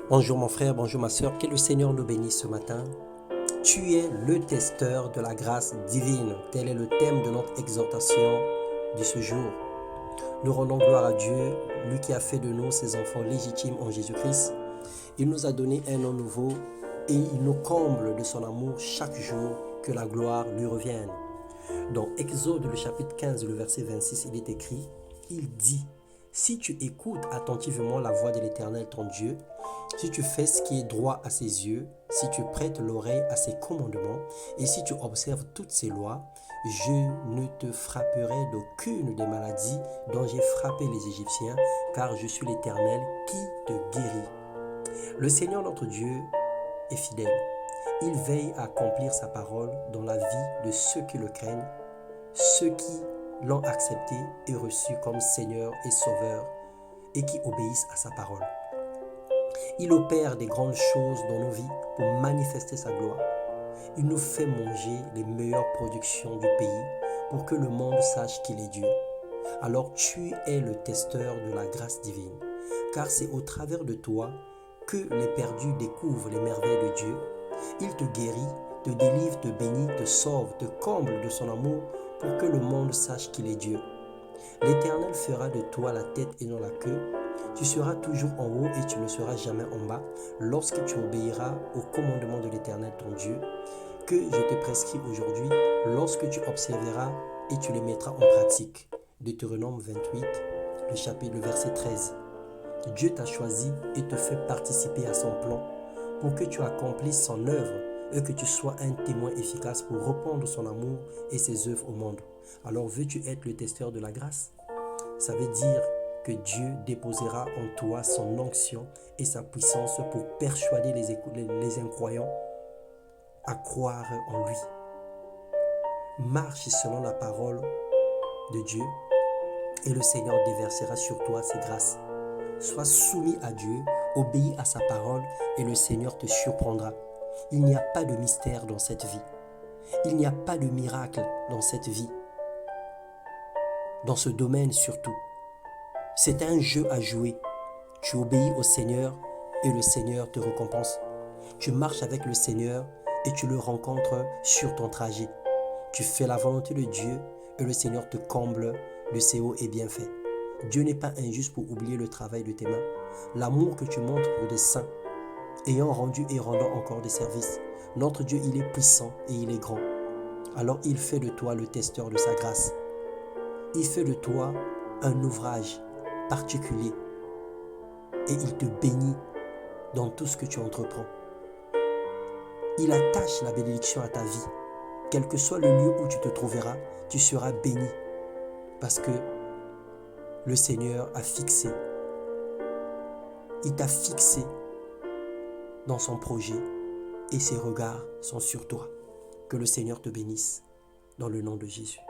Bonjour mon frère, bonjour ma soeur, que le Seigneur nous bénisse ce matin. Tu es le testeur de la grâce divine. Tel est le thème de notre exhortation de ce jour. Nous rendons gloire à Dieu, lui qui a fait de nous ses enfants légitimes en Jésus-Christ. Il nous a donné un nom nouveau et il nous comble de son amour chaque jour, que la gloire lui revienne. Dans Exode, le chapitre 15, le verset 26, il est écrit, il dit, « Si tu écoutes attentivement la voix de l'Éternel ton Dieu, si tu fais ce qui est droit à ses yeux, si tu prêtes l'oreille à ses commandements, et si tu observes toutes ses lois, je ne te frapperai d'aucune des maladies dont j'ai frappé les Égyptiens, car je suis l'Éternel qui te guérit. » Le Seigneur notre Dieu est fidèle. Il veille à accomplir sa parole dans la vie de ceux qui le craignent, ceux qui l'ont accepté et reçu comme Seigneur et Sauveur et qui obéissent à sa parole. Il opère des grandes choses dans nos vies pour manifester sa gloire. Il nous fait manger les meilleures productions du pays pour que le monde sache qu'il est Dieu. Alors tu es le testeur de la grâce divine, car c'est au travers de toi que les perdus découvrent les merveilles de Dieu. Il te guérit, te délivre, te bénit, te sauve, te comble de son amour pour que le monde sache qu'il est Dieu. L'Éternel fera de toi la tête et non la queue. Tu seras toujours en haut et tu ne seras jamais en bas lorsque tu obéiras au commandement de l'Éternel ton Dieu que je te prescris aujourd'hui, lorsque tu observeras et tu les mettras en pratique. Deutéronome 28, le verset 13. Dieu t'a choisi et te fait participer à son plan pour que tu accomplisses son œuvre et que tu sois un témoin efficace pour répandre son amour et ses œuvres au monde. Alors veux-tu être le testeur de la grâce? Ça veut dire que Dieu déposera en toi son onction et sa puissance pour persuader les incroyants à croire en lui. Marche selon la parole de Dieu et le Seigneur déversera sur toi ses grâces. Sois soumis à Dieu, obéis à sa parole et le Seigneur te surprendra. Il n'y a pas de mystère dans cette vie. Il n'y a pas de miracle dans cette vie. Dans ce domaine surtout. C'est un jeu à jouer. Tu obéis au Seigneur et le Seigneur te récompense. Tu marches avec le Seigneur et tu le rencontres sur ton trajet. Tu fais la volonté de Dieu et le Seigneur te comble de ses hauts et bienfaits. Dieu n'est pas injuste pour oublier le travail de tes mains. L'amour que tu montres pour des saints, ayant rendu et rendant encore des services. Notre Dieu, il est puissant et il est grand. Alors il fait de toi le testeur de sa grâce. Il fait de toi un ouvrage particulier et il te bénit dans tout ce que tu entreprends. Il attache la bénédiction à ta vie. Quel que soit le lieu où tu te trouveras, tu seras béni parce que le Seigneur a fixé. Il t'a fixé dans son projet et ses regards sont sur toi. Que le Seigneur te bénisse dans le nom de Jésus.